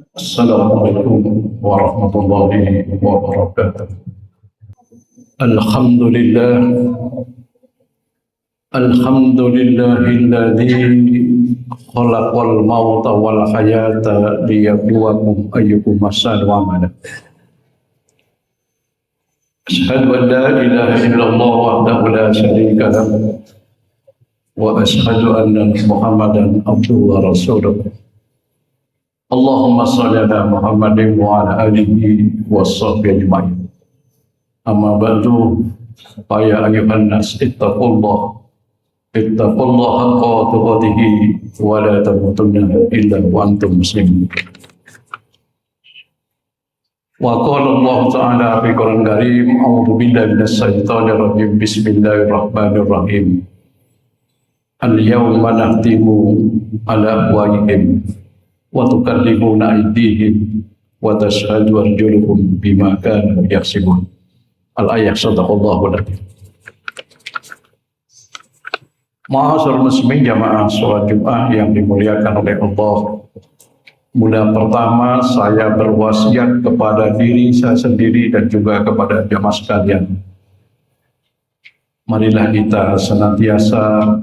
Assalamualaikum warahmatullahi wabarakatuh. Alhamdulillah, alhamdulillahilladzi khalaqal mauta wal hayata liyabluwakum ayyukum ahsanu amala. Asyhadu an la ilaha illallah wahdahu la syarika lahu wa asyhadu anna Muhammadan abduhu wa rasuluh. Allahumma shalli ala Muhammadin wa ala alihi wa sahbihi ajma'in. Amma ba'du, fa ya ayyuhan nas ittaqullah haqqa tuqatih wa la tamutunna illa wa antum muslimun. Wa qala Allah ta'ala fi Qur'an Karim, a'udzu billahi minas syaitonir rajim. Bismillahirrahmanirrahim. Al-yawma nakhtimu ala afwahihim wa tukallimuna aydihim wa tashhadu arjuluhum bima kanu yaksibun. Al-ayah sadaqallahu aladzim. Ma'asyiral muslimin jamaah salat Jumat yang dimuliakan oleh Allah. Mula pertama saya berwasiat kepada diri saya sendiri dan juga kepada jamaah sekalian. Marilah kita senantiasa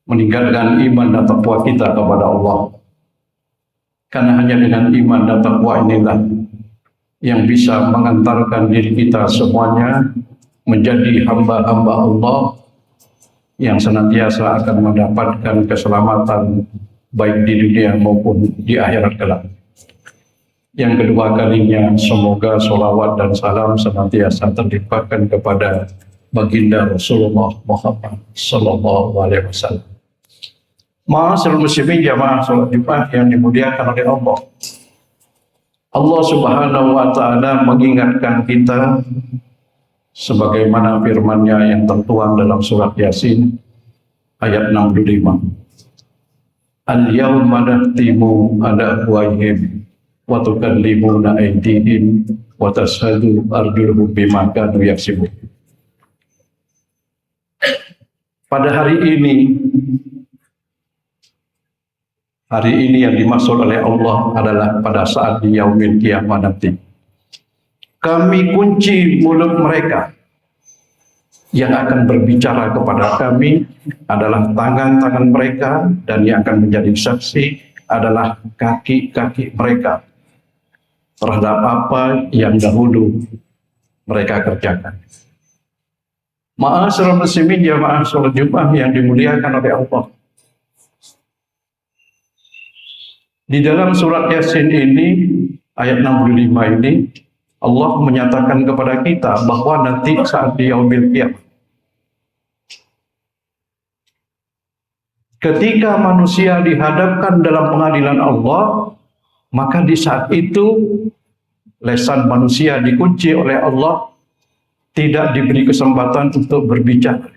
meningkatkan iman dan takwa kita kepada Allah. Karena hanya dengan iman dan takwa inilah yang bisa mengantarkan diri kita semuanya menjadi hamba-hamba Allah yang senantiasa akan mendapatkan keselamatan baik di dunia maupun di akhirat kelak. Yang kedua kalinya, semoga sholawat dan salam senantiasa terlimpahkan kepada baginda Rasulullah Muhammad Sallallahu Alaihi Wasallam. Ma'asyiral muslimin jamaah salat Jumat yang dimuliakan oleh Allah. Allah Subhanahu wa taala mengingatkan kita sebagaimana firman-Nya yang tertuang dalam surat Yasin ayat 65. Al-yawma nakhtimu ala afwahihim wa tukallimuna aydihim wa tashhadu arjuluhum bima kanu yaksibun. Pada hari ini yang dimaksud oleh Allah adalah pada saat di yaumil qiyamah nanti. Kami kunci mulut mereka. Yang akan berbicara kepada kami adalah tangan-tangan mereka, dan yang akan menjadi saksi adalah kaki-kaki mereka terhadap apa yang dahulu mereka kerjakan. Ma'asyiral muslimin jamaah salat Jumat yang dimuliakan oleh Allah. Di dalam surat Yasin ini, ayat 65 ini, Allah menyatakan kepada kita bahwa nanti saat di yaumil qiyamah, ketika manusia dihadapkan dalam pengadilan Allah, maka di saat itu lisan manusia dikunci oleh Allah, tidak diberi kesempatan untuk berbicara.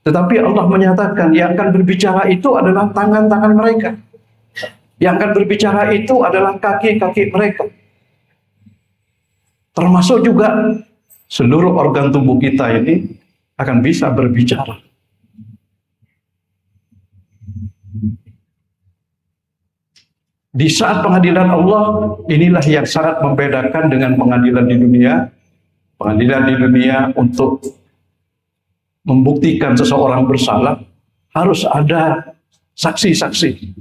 Tetapi Allah menyatakan yang akan berbicara itu adalah tangan-tangan mereka. Yang akan berbicara itu adalah kaki-kaki mereka. Termasuk juga seluruh organ tubuh kita ini akan bisa berbicara. Di saat pengadilan Allah, inilah yang sangat membedakan dengan pengadilan di dunia. Pengadilan di dunia untuk membuktikan seseorang bersalah harus ada saksi-saksi.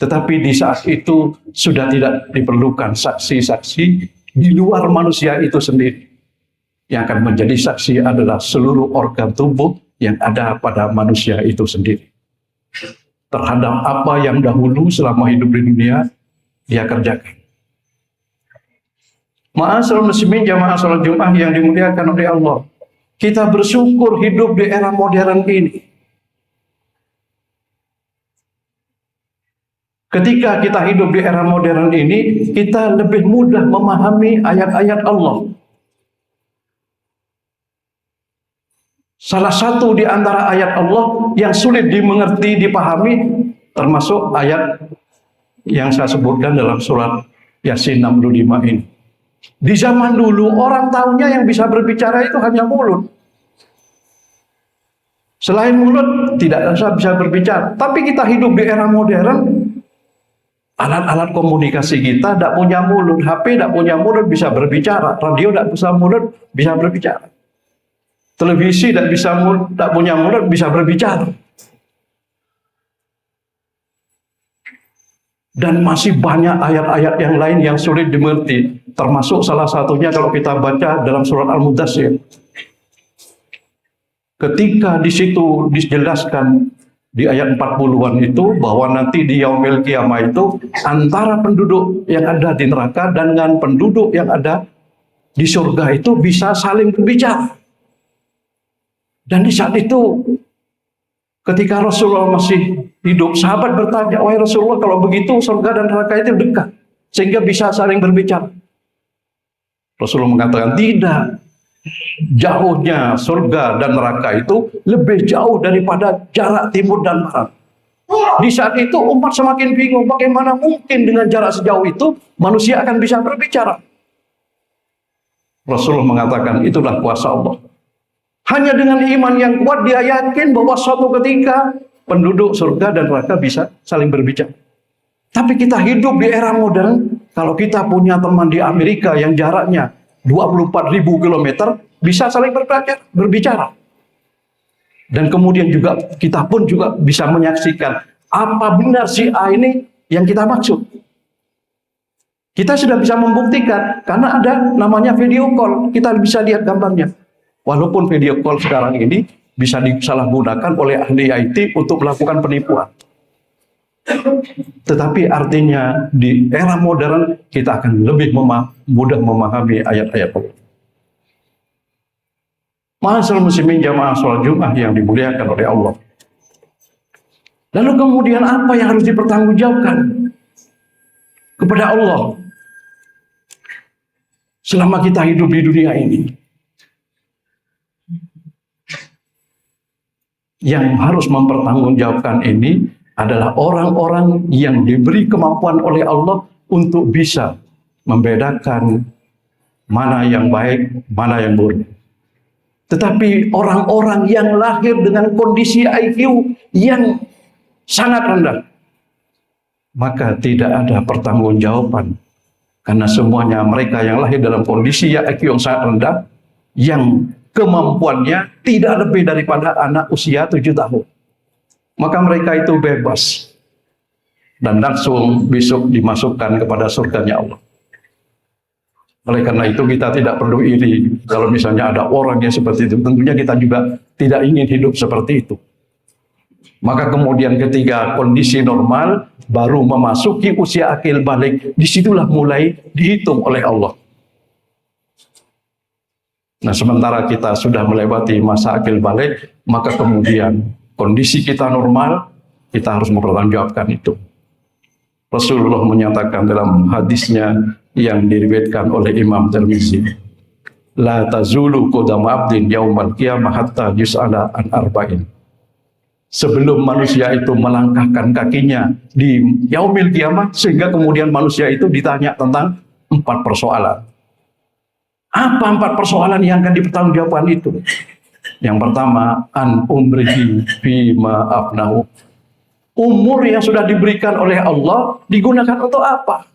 Tetapi di saat itu sudah tidak diperlukan saksi-saksi di luar manusia itu sendiri. Yang akan menjadi saksi adalah seluruh organ tubuh yang ada pada manusia itu sendiri. Terhadap apa yang dahulu selama hidup di dunia dia kerjakan. Ma'asyiral muslimin jamaah salat Jumat yang dimuliakan oleh Allah. Kita bersyukur hidup di era modern ini. Ketika kita hidup di era modern ini, kita lebih mudah memahami ayat-ayat Allah. Salah satu di antara ayat Allah yang sulit dimengerti, dipahami, termasuk ayat yang saya sebutkan dalam surat Yasin 65 ini. Di zaman dulu orang tahunya yang bisa berbicara itu hanya mulut. Selain mulut tidak bisa berbicara. Tapi kita hidup di era modern, Alat-alat komunikasi kita tidak punya mulut. HP tidak punya mulut, bisa berbicara. Radio tidak bisa mulut, bisa berbicara. Televisi tidak punya mulut, bisa berbicara. Dan masih banyak ayat-ayat yang lain yang sulit dimengerti. Termasuk salah satunya kalau kita baca dalam surat Al-Mudaththir. Ketika di situ dijelaskan di ayat 40-an itu bahwa nanti di yaumil qiyamah itu antara penduduk yang ada di neraka dengan penduduk yang ada di surga itu bisa saling berbicara. Dan di saat itu ketika Rasulullah masih hidup, sahabat bertanya, "Wahai Rasulullah, kalau begitu surga dan neraka itu dekat sehingga bisa saling berbicara?" Rasulullah mengatakan, "Tidak. Jauhnya surga dan neraka itu lebih jauh daripada jarak timur dan barat." Di saat itu umat semakin bingung, bagaimana mungkin dengan jarak sejauh itu manusia akan bisa berbicara. Rasulullah mengatakan, itulah kuasa Allah. Hanya dengan iman yang kuat dia yakin bahwa suatu ketika penduduk surga dan neraka bisa saling berbicara. Tapi kita hidup di era modern, kalau kita punya teman di Amerika yang jaraknya 24.000 km, bisa saling berbicara. Dan kemudian juga kita pun juga bisa menyaksikan apa benar si A ini yang kita maksud. Kita sudah bisa membuktikan karena ada namanya video call, kita bisa lihat gambarnya. Walaupun video call sekarang ini bisa disalahgunakan oleh ahli IT untuk melakukan penipuan. Tetapi artinya di era modern kita akan lebih mudah memahami ayat-ayat Allah. Ma'asyiral muslimin jamaah sholat Jumat yang dimuliakan oleh Allah. Lalu kemudian apa yang harus dipertanggungjawabkan kepada Allah selama kita hidup di dunia ini? Yang harus mempertanggungjawabkan ini adalah orang-orang yang diberi kemampuan oleh Allah untuk bisa membedakan mana yang baik, mana yang buruk. Tetapi orang-orang yang lahir dengan kondisi IQ yang sangat rendah, maka tidak ada pertanggungjawaban. Karena semuanya mereka yang lahir dalam kondisi IQ yang sangat rendah, yang kemampuannya tidak lebih daripada anak usia 7 tahun. Maka mereka itu bebas dan langsung besok dimasukkan kepada surganya Allah. Oleh karena itu kita tidak perlu iri kalau misalnya ada orang yang seperti itu. Tentunya kita juga tidak ingin hidup seperti itu. Maka kemudian ketika kondisi normal baru memasuki usia akil balik, disitulah mulai dihitung oleh Allah. Nah, sementara kita sudah melewati masa akil balik, maka kemudian kondisi kita normal, kita harus mempertanggungjawabkan itu. Rasulullah menyatakan dalam hadisnya yang diriwayatkan oleh Imam Tirmizi, "La tazulu qadama 'abdin yaumal qiyamah hatta yus'ala an arba'in." Sebelum manusia itu melangkahkan kakinya di yaumil qiyamah, sehingga kemudian manusia itu ditanya tentang 4 persoalan. Apa 4 persoalan yang akan dipertanggungjawabkan itu? Yang pertama, an umrihi fima afnahu. Umur yang sudah diberikan oleh Allah digunakan untuk apa?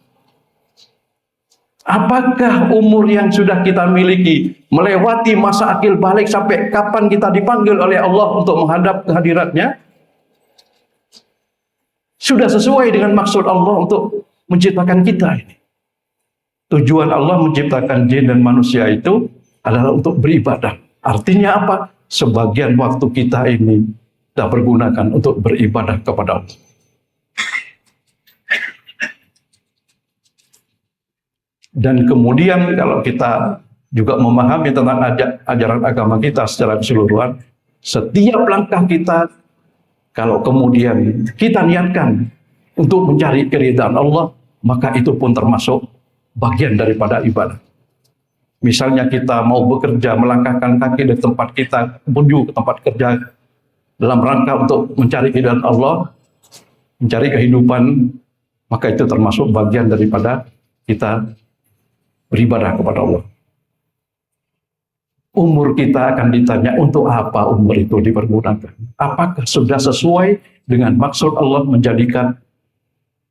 Apakah umur yang sudah kita miliki melewati masa akil balik sampai kapan kita dipanggil oleh Allah untuk menghadap kehadiratnya? Sudah sesuai dengan maksud Allah untuk menciptakan kita ini. Tujuan Allah menciptakan jin dan manusia itu adalah untuk beribadah. Artinya apa? Sebagian waktu kita ini kita pergunakan untuk beribadah kepada Allah. Dan kemudian kalau kita juga memahami tentang ajaran agama kita secara keseluruhan, setiap langkah kita kalau kemudian kita niatkan untuk mencari keridhaan Allah, maka itu pun termasuk bagian daripada ibadah. Misalnya kita mau bekerja, melangkahkan kaki dari tempat kita menuju ke tempat kerja dalam rangka untuk mencari keridhaan Allah, mencari kehidupan, maka itu termasuk bagian daripada kita beribadah kepada Allah. Umur kita akan ditanya untuk apa umur itu dipergunakan. Apakah sudah sesuai dengan maksud Allah menjadikan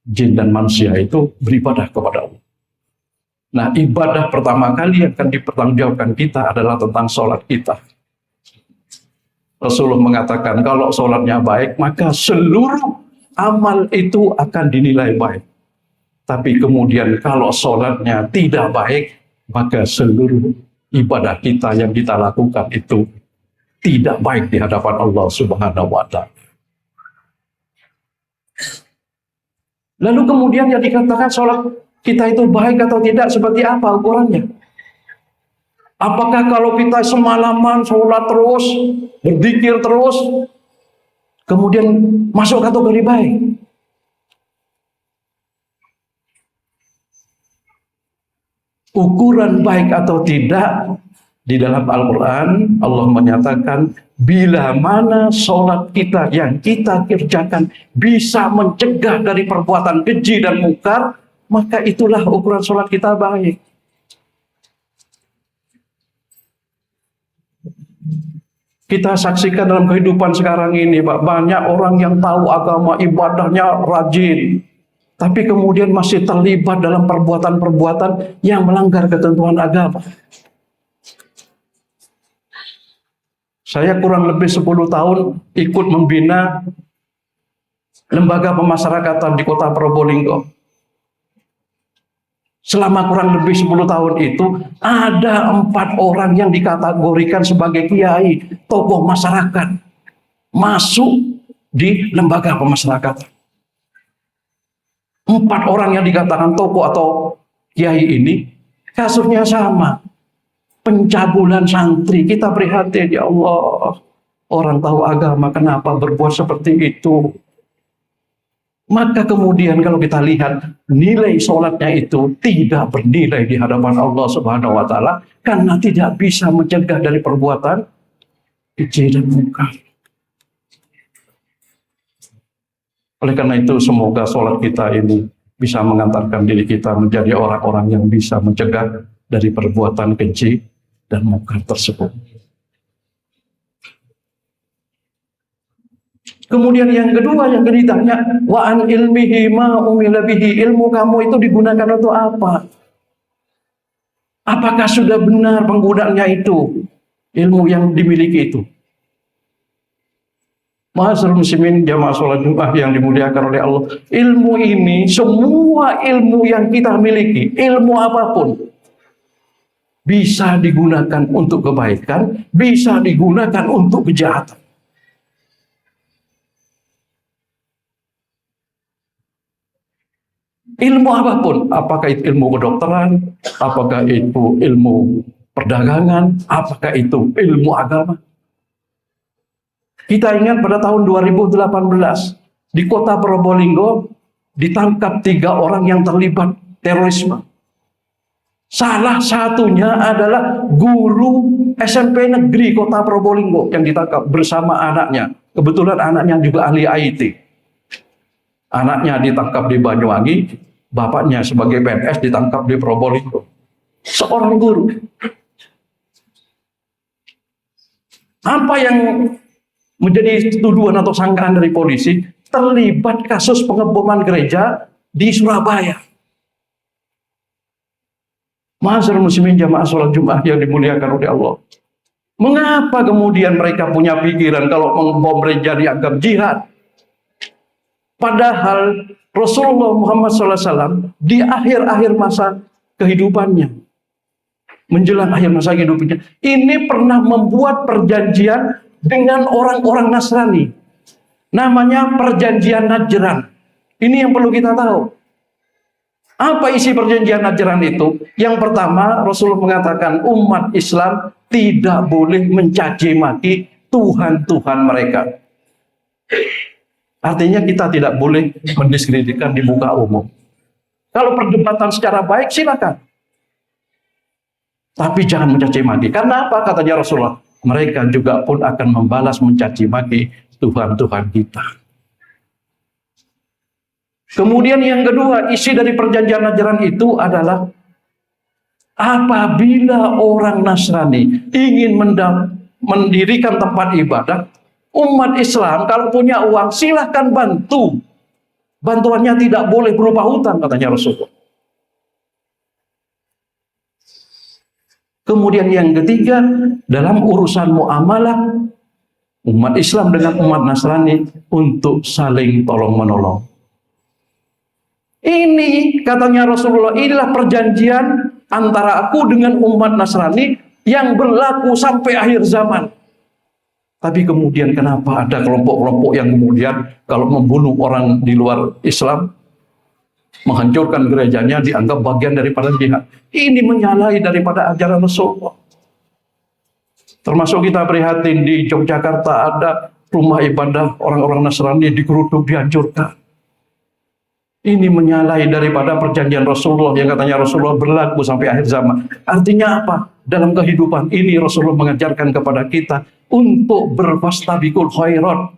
jin dan manusia itu beribadah kepada Allah. Nah, ibadah pertama kali yang akan dipertanggungjawabkan kita adalah tentang sholat kita. Rasulullah mengatakan kalau sholatnya baik, maka seluruh amal itu akan dinilai baik. Tapi kemudian kalau sholatnya tidak baik, maka seluruh ibadah kita yang kita lakukan itu tidak baik di hadapan Allah Subhanahu wa Ta'ala. Lalu kemudian yang dikatakan sholat kita itu baik atau tidak, seperti apa ukurannya? Apakah kalau kita semalaman sholat terus, berzikir terus, kemudian masuk kategori baik? Ukuran baik atau tidak, di dalam Al-Quran Allah menyatakan bila mana sholat kita yang kita kerjakan bisa mencegah dari perbuatan keji dan mungkar, maka itulah ukuran sholat kita baik. Kita saksikan dalam kehidupan sekarang ini, Pak, banyak orang yang tahu agama, ibadahnya rajin, tapi kemudian masih terlibat dalam perbuatan-perbuatan yang melanggar ketentuan agama. Saya kurang lebih 10 tahun ikut membina lembaga pemasyarakatan di kota Probolinggo. Selama kurang lebih 10 tahun itu, ada 4 orang yang dikategorikan sebagai kiai, tokoh masyarakat, masuk di lembaga pemasyarakatan. 4 orang yang dikatakan tokoh atau kiai ini, kasusnya sama. Pencabulan santri. Kita prihatin, ya Allah, orang tahu agama kenapa berbuat seperti itu. Maka kemudian kalau kita lihat nilai sholatnya itu tidak bernilai di hadapan Allah Subhanahu wa Ta'ala karena tidak bisa mencegah dari perbuatan keji dan mungkar. Oleh karena itu semoga sholat kita ini bisa mengantarkan diri kita menjadi orang-orang yang bisa mencegah dari perbuatan keji dan mungkar tersebut. Kemudian yang kedua yang ditanya, wa an ilmihi ma umila bihi, ilmu kamu itu digunakan untuk apa? Apakah sudah benar penggunaannya itu? Ilmu yang dimiliki itu. Ma'asyiral muslimin jamaah sholat Jumat yang dimuliakan oleh Allah. Ilmu ini, semua ilmu yang kita miliki, ilmu apapun, bisa digunakan untuk kebaikan, bisa digunakan untuk kejahatan. Ilmu apapun, apakah itu ilmu kedokteran, apakah itu ilmu perdagangan, apakah itu ilmu agama. Kita ingat pada tahun 2018 di kota Probolinggo ditangkap 3 orang yang terlibat terorisme. Salah satunya adalah guru SMP negeri kota Probolinggo yang ditangkap bersama anaknya. Kebetulan anaknya juga ahli IT. Anaknya ditangkap di Banyuwangi, bapaknya sebagai PNS ditangkap di Probolinggo. Seorang guru. Apa yang menjadi tuduhan atau sangkaan dari polisi? Terlibat kasus pengeboman gereja di Surabaya. Ma'asyiral muslimin jamaah sholat Jumat yang dimuliakan oleh Allah. Mengapa kemudian mereka punya pikiran kalau mengebom gereja dianggap jihad? Padahal Rasulullah Muhammad SAW di akhir-akhir masa kehidupannya, menjelang akhir masa kehidupannya, ini pernah membuat perjanjian dengan orang-orang Nasrani. Namanya perjanjian Najran. Ini yang perlu kita tahu. Apa isi perjanjian Najran itu? Yang pertama, Rasulullah mengatakan umat Islam tidak boleh mencaci maki Tuhan-Tuhan mereka. Artinya kita tidak boleh mendiskreditkan di muka umum. Kalau perdebatan secara baik silakan. Tapi jangan mencaci maki. Karena apa katanya Rasulullah? Mereka juga pun akan membalas mencaci maki Tuhan-Tuhan kita. Kemudian yang kedua, isi dari perjanjian Najran itu adalah apabila orang Nasrani ingin mendirikan tempat ibadah, umat Islam kalau punya uang silahkan bantu Bantuannya tidak boleh berupa hutang, katanya Rasulullah. Kemudian yang ketiga, dalam urusan muamalah umat Islam dengan umat Nasrani untuk saling tolong-menolong. Ini katanya Rasulullah, inilah perjanjian antara aku dengan umat Nasrani yang berlaku sampai akhir zaman. Tapi kemudian kenapa ada kelompok-kelompok yang kemudian kalau membunuh orang di luar Islam, menghancurkan gerejanya, dianggap bagian daripada jihad. Ini menyalahi daripada ajaran Rasulullah. Termasuk kita prihatin di Yogyakarta ada rumah ibadah orang-orang Nasrani digeruduk, dihancurkan. Ini menyalahi daripada perjanjian Rasulullah yang katanya Rasulullah berlaku sampai akhir zaman. Artinya apa? Dalam kehidupan ini Rasulullah mengajarkan kepada kita untuk berfastabiqul khairat,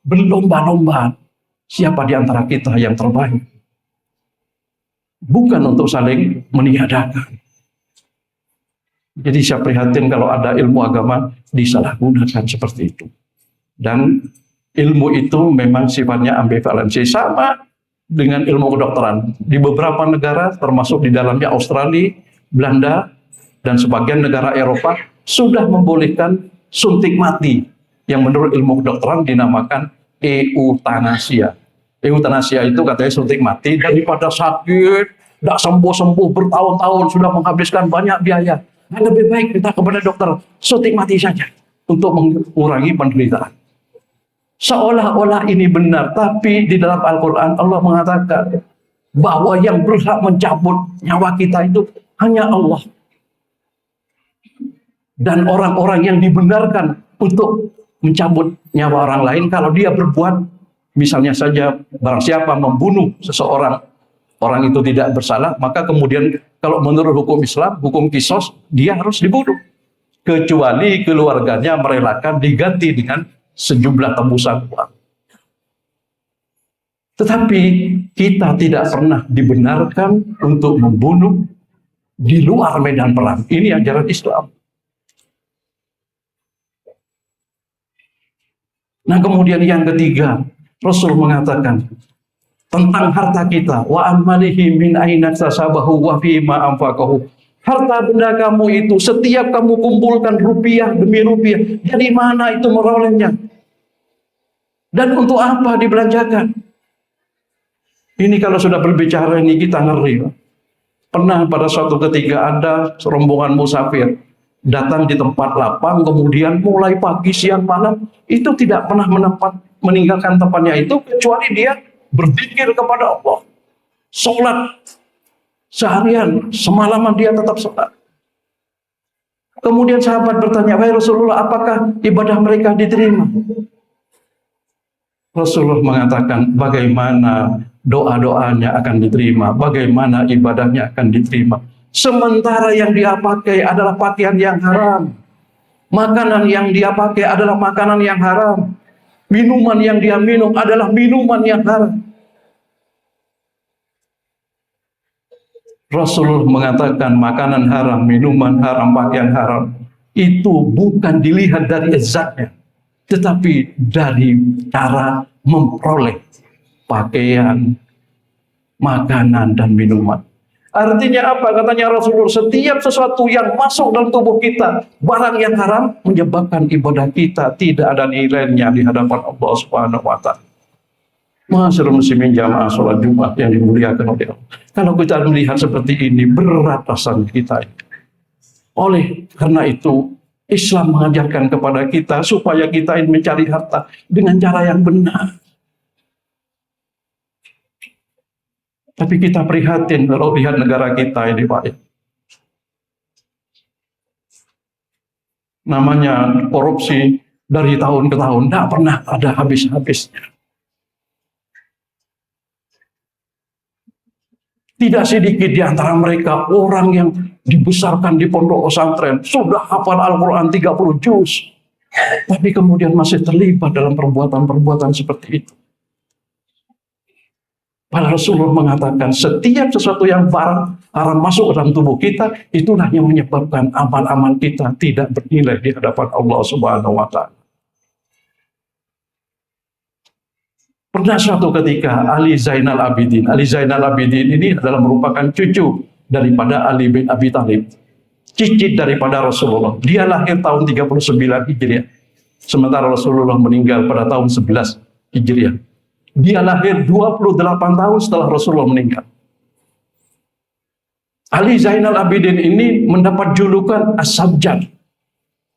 berlomba-lomba siapa di antara kita yang terbaik. Bukan untuk saling meniadakan. Jadi saya prihatin kalau ada ilmu agama disalahgunakan seperti itu. Dan ilmu itu memang sifatnya ambivalensi, sama dengan ilmu kedokteran. Di beberapa negara, termasuk di dalamnya Australia, Belanda, dan sebagian negara Eropa, sudah membolehkan suntik mati, yang menurut ilmu kedokteran dinamakan eutanasia. Eutanasia itu katanya suntik mati, daripada sakit, tidak sembuh-sembuh, bertahun-tahun, sudah menghabiskan banyak biaya. Nah, lebih baik kita kepada dokter, suntik mati saja, untuk mengurangi penderitaan. Seolah-olah ini benar, tapi di dalam Al-Quran Allah mengatakan bahwa yang berhak mencabut nyawa kita itu hanya Allah. Dan orang-orang yang dibenarkan untuk mencabut nyawa orang lain, kalau dia berbuat, misalnya saja barang siapa membunuh seseorang, orang itu tidak bersalah, maka kemudian kalau menurut hukum Islam, hukum kisos, dia harus dibunuh. Kecuali keluarganya merelakan diganti dengan sejumlah tembusan uang. Tetapi kita tidak pernah dibenarkan untuk membunuh di luar medan perang. Ini ajaran Islam. Nah, kemudian yang ketiga, Rasul mengatakan tentang harta kita, wa amalihi min aina tasabahu wa fi ma anfaqahu. Harta benda kamu itu setiap kamu kumpulkan rupiah demi rupiah, dari mana itu merolehnya? Dan untuk apa dibelanjakan? Ini kalau sudah berbicara ini kita ngeri. Pernah pada suatu ketika ada rombongan musafir datang di tempat lapang, kemudian mulai pagi, siang, malam itu tidak pernah meninggalkan tempatnya itu kecuali dia berzikir kepada Allah, sholat seharian, semalaman dia tetap sholat. Kemudian sahabat bertanya, wahai Rasulullah, apakah ibadah mereka diterima? Rasulullah mengatakan, bagaimana doa-doanya akan diterima, bagaimana ibadahnya akan diterima. Sementara yang dia pakai adalah pakaian yang haram, makanan yang dia pakai adalah makanan yang haram, minuman yang dia minum adalah minuman yang haram. Rasulullah mengatakan makanan haram, minuman haram, pakaian haram itu bukan dilihat dari zatnya, tetapi dari cara memperoleh pakaian, makanan, dan minuman. Artinya apa? Katanya Rasulullah, setiap sesuatu yang masuk dalam tubuh kita, barang yang haram, menyebabkan ibadah kita tidak ada nilainya di hadapan Allah Subhanahu wa Ta'ala. Ma'asyiral muslimin jamaah sholat Jumat yang dimuliakan oleh Allah. Kalau kita melihat seperti ini, berat rasanya kita. Oleh karena itu, Islam mengajarkan kepada kita supaya kita ini mencari harta dengan cara yang benar. Tapi kita prihatin kalau lihat negara kita ini, Pak. Namanya korupsi dari tahun ke tahun, tidak pernah ada habis-habisnya. Tidak sedikit di antara mereka orang yang dibesarkan di pondok pesantren, sudah hafal Al-Quran 30 juz, tapi kemudian masih terlibat dalam perbuatan-perbuatan seperti itu. Padahal Rasulullah mengatakan setiap sesuatu yang haram masuk ke dalam tubuh kita, itulah yang menyebabkan amal-amal kita tidak bernilai di hadapan Allah Subhanahu wa Ta'ala. Pernah suatu ketika Ali Zainal Abidin ini adalah merupakan cucu daripada Ali bin Abi Thalib, cicit daripada Rasulullah. Dia lahir tahun 39 Hijriah, sementara Rasulullah meninggal pada tahun 11 Hijriah. Dia lahir 28 tahun setelah Rasulullah meninggal. Ali Zainal Abidin ini mendapat julukan As-Sajjad,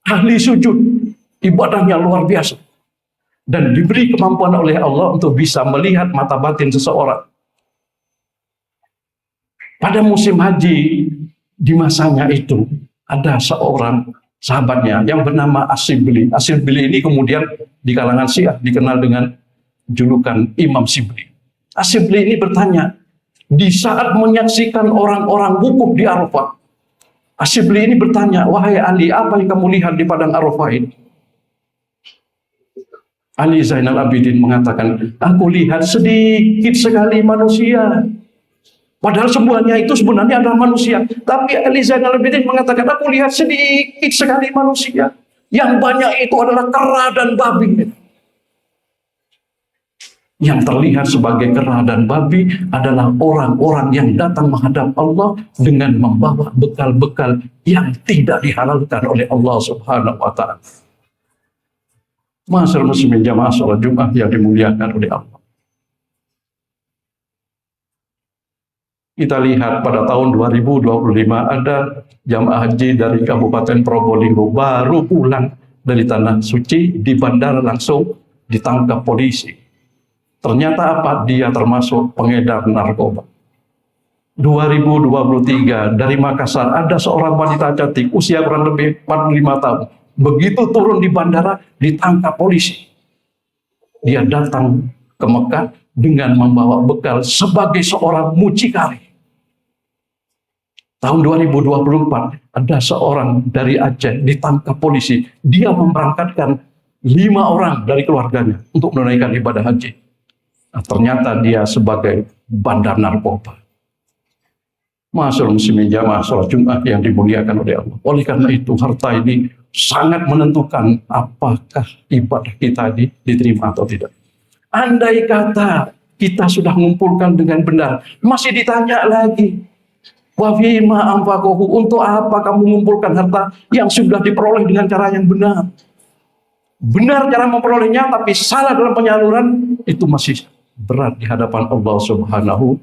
ahli sujud, ibadahnya luar biasa. Dan diberi kemampuan oleh Allah untuk bisa melihat mata batin seseorang. Pada musim haji di masanya itu, ada seorang sahabatnya yang bernama As-Sibli. As-Sibli ini kemudian di kalangan Syiah dikenal dengan julukan Imam Sibli. As-Sibli ini bertanya, di saat menyaksikan orang-orang wukuf di Arafah, As-Sibli ini bertanya, wahai Ali, apa yang kamu lihat di padang Arafah ini? Ali Zainal Abidin mengatakan, aku lihat sedikit sekali manusia. Padahal semuanya itu sebenarnya adalah manusia. Tapi Ali Zainal Abidin mengatakan, aku lihat sedikit sekali manusia. Yang banyak itu adalah kera dan babi. Yang terlihat sebagai kera dan babi adalah orang-orang yang datang menghadap Allah dengan membawa bekal-bekal yang tidak dihalalkan oleh Allah Subhanahu wa Ta'ala. Ma'asyiral muslimin jamaah salat Jumat yang dimuliakan oleh Allah. Kita lihat pada tahun 2025 ada jamaah haji dari Kabupaten Probolinggo baru pulang dari Tanah Suci, di bandara langsung ditangkap polisi. Ternyata apa? Dia termasuk pengedar narkoba. 2023 dari Makassar ada seorang wanita cantik usia kurang lebih 45 tahun. Begitu turun di bandara, ditangkap polisi. Dia datang ke Mekah dengan membawa bekal sebagai seorang mucikari. Tahun 2024, ada seorang dari Aceh ditangkap polisi. Dia memberangkatkan 5 orang dari keluarganya untuk menunaikan ibadah haji. Nah, ternyata dia sebagai bandar narkoba. Ma'asyiral muslimin jamaah salat Jumat yang dimuliakan oleh Allah. Oleh karena itu, harta ini sangat menentukan apakah ibadah kita diterima atau tidak. Andai kata kita sudah mengumpulkan dengan benar, masih ditanya lagi, wa fima anfaqahu, untuk apa kamu mengumpulkan harta yang sudah diperoleh dengan cara yang benar? Benar cara memperolehnya, tapi salah dalam penyaluran, itu masih berat di hadapan Allah Subhanahu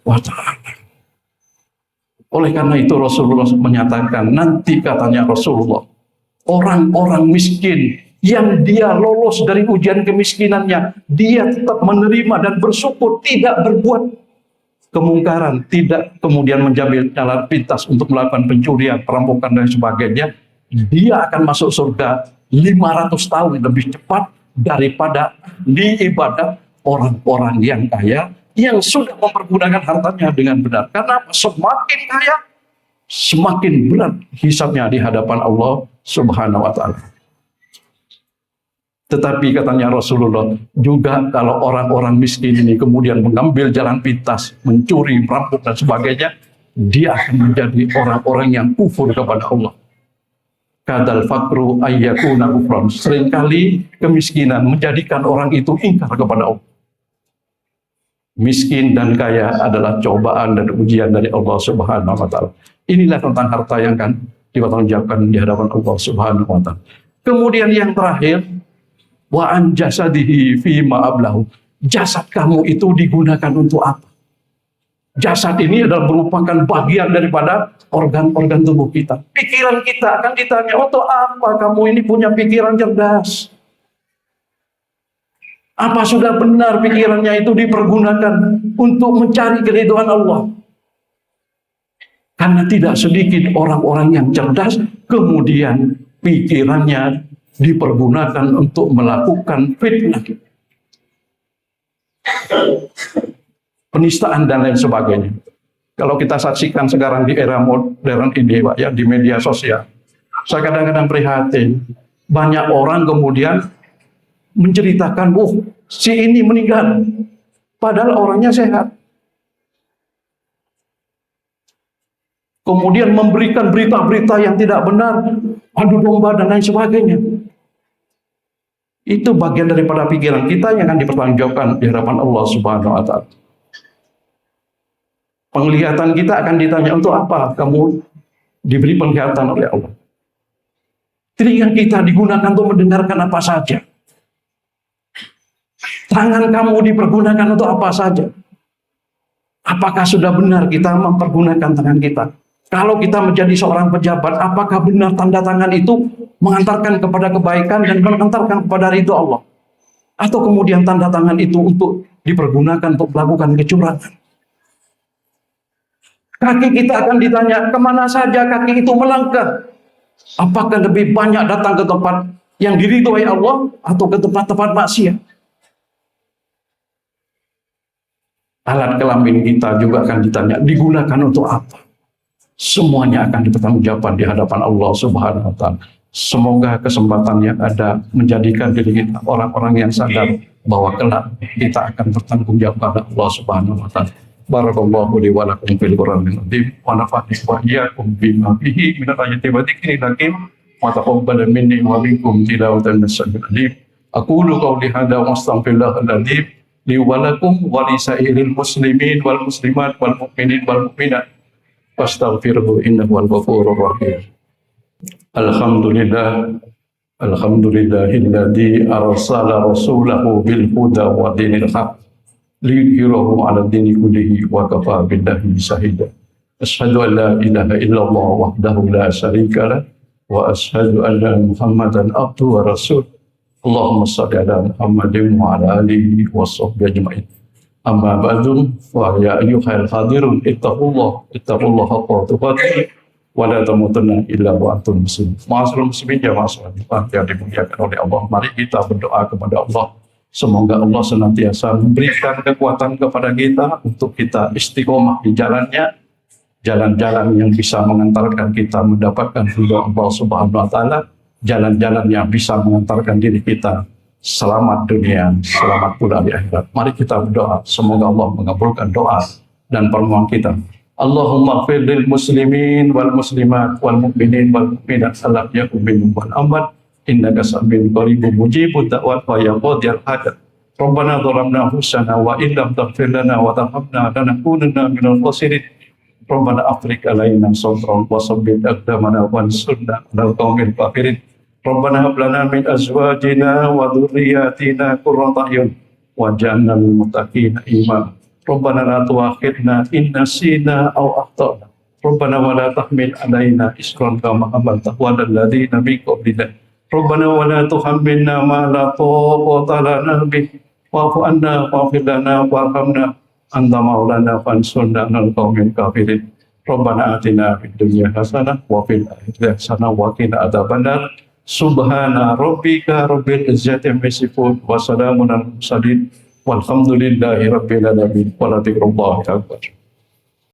wa Ta'ala. Oleh karena itu Rasulullah menyatakan, nanti katanya Rasulullah, orang-orang miskin yang dia lolos dari ujian kemiskinannya, dia tetap menerima dan bersyukur, tidak berbuat kemungkaran, tidak kemudian mengambil jalan pintas untuk melakukan pencurian, perampokan dan sebagainya, dia akan masuk surga 500 tahun lebih cepat daripada di ibadah orang-orang yang kaya yang sudah mempergunakan hartanya dengan benar. Karena semakin kaya, semakin berat hisabnya di hadapan Allah Subhanahu wa Ta'ala. Tetapi katanya Rasulullah, juga kalau orang-orang miskin ini kemudian mengambil jalan pintas, mencuri, merampok dan sebagainya, dia akan menjadi orang-orang yang kufur kepada Allah. Kadal fakru ayyakuna kufran. Seringkali kemiskinan menjadikan orang itu ingkar kepada Allah. Miskin dan kaya adalah cobaan dan ujian dari Allah Subhanahu wa Ta'ala. Inilah tentang harta yang akan dipertanggungjawabkan di hadapan Allah Subhanahu wa Ta'ala. Kemudian yang terakhir, wa an jasadihi fima ablahu. Jasad kamu itu digunakan untuk apa? Jasad ini adalah merupakan bagian daripada organ-organ tubuh kita. Pikiran kita akan ditanya, untuk apa kamu ini punya pikiran cerdas? Apa sudah benar pikirannya itu dipergunakan untuk mencari keridhaan Allah? Karena tidak sedikit orang-orang yang cerdas, kemudian pikirannya dipergunakan untuk melakukan fitnah, penistaan dan lain sebagainya. Kalau kita saksikan sekarang di era modern ini, Pak, ya, di media sosial, saya kadang-kadang prihatin. Banyak orang kemudian menceritakan, si ini meninggal, padahal orangnya sehat. Kemudian memberikan berita-berita yang tidak benar, adu domba dan lain sebagainya. Itu bagian daripada pikiran kita yang akan dipertanggungjawabkan di hadapan Allah Subhanahu wa taala. Penglihatan kita akan ditanya, untuk apa kamu diberi penglihatan oleh Allah? Telinga kita digunakan untuk mendengarkan apa saja. Tangan kamu dipergunakan untuk apa saja. Apakah sudah benar kita mempergunakan tangan kita? Kalau kita menjadi seorang pejabat, apakah benar tanda tangan itu mengantarkan kepada kebaikan dan mengantarkan kepada ridho Allah? Atau kemudian tanda tangan itu untuk dipergunakan untuk melakukan kecurangan? Kaki kita akan ditanya, kemana saja kaki itu melangkah? Apakah lebih banyak datang ke tempat yang diridhoi Allah atau ke tempat-tempat maksiat? Alat kelamin kita juga akan ditanya, digunakan untuk apa? Semuanya akan dipertanggungjawabkan di hadapan Allah Subhanahu wa taala. Semoga kesempatan yang ada menjadikan diri kita orang-orang yang sadar bahwa kelak kita akan bertanggung jawab pada Allah Subhanahu wa taala. Barakallahu li wa lakum fil Qur'anil azim wa nafa'ani wa iyyakum bima fihi min ayati wa dzikril hakim wa taqabbal minni wa minkum tilawatan as-sami'il alim. Aqulu qawli hadza wa astaghfirullahal azim li wa lakum wa li sa'iril muslimin wal muslimat wal mu'minin wal mu'minat. Fastaghfiruhu innahu wal ghafurur rahim. Alhamdulillah, alhamdulillahilladzi arsala rasulahu bil huda wa dinil haq liyudhhirahu 'ala dini kullihi wa kafa billahi shahida. Asyhadu an la ilaha illallah wahdahu la syarika lah wa asyhadu anna Muhammadan abduhu wa rasul. Allahumma shalli ala Muhammadin wa ala alihi wa sahbihi ajma'in. Amma ba'du, wa ya ayyuhal hadirun ittaqullaha haqqa tuqatih wa la tamutunna illa wa antum muslimun. Ma'asyiral muslimin jamaah salat yang dimuliakan oleh Allah, mari kita berdoa kepada Allah. Semoga Allah senantiasa memberikan kekuatan kepada kita untuk kita istiqomah di jalannya, jalan-jalan yang bisa mengantarkan kita mendapatkan ridha Allah Subhanahu wa taala, jalan-jalan yang bisa mengantarkan diri kita selamat dunia, selamat pula di akhirat. Mari kita berdoa, semoga Allah mengabulkan doa dan permohonan kita. Allahumma ighfir lil muslimin wal muslimat wal mu'minin wal mu'minat al-ahya'i minhum wal amwat innaka sami'un qaribun mujibud da'wat wa ya qadiyal hajat. Rabbana dhalamna anfusana wa in lam taghfir lana wa tarhamna lanakunanna minal khasirin. Rabbana afriq alaina sabran wa sabbit aqdamana wansurna 'alal qaumil kafirin. Rabbana hab lana min azwajina wa dhurriyyatina qurrata a'yun waj'alna lil muttaqina imama. Rabbana la tu'akhidna in nasina aw akhtana. Rabbana wa la tahmil 'alaina isran kama hamaltahu 'alal ladzina min qablina. Rabbana wa la tuhammilna ma la taqata lana bih wa'fu 'anna waghfir lana warhamna anta maulana fansurna 'alal qaumil kafirin. Rabbana atina fid dunya hasanah wa fil akhirati hasanah wa qina adzabannar. Subhana rabbika rabbil izzati amma yasifun wa salamun alal mursalin walhamdulillahi rabbil alamin wa la dzikrullahi akbar.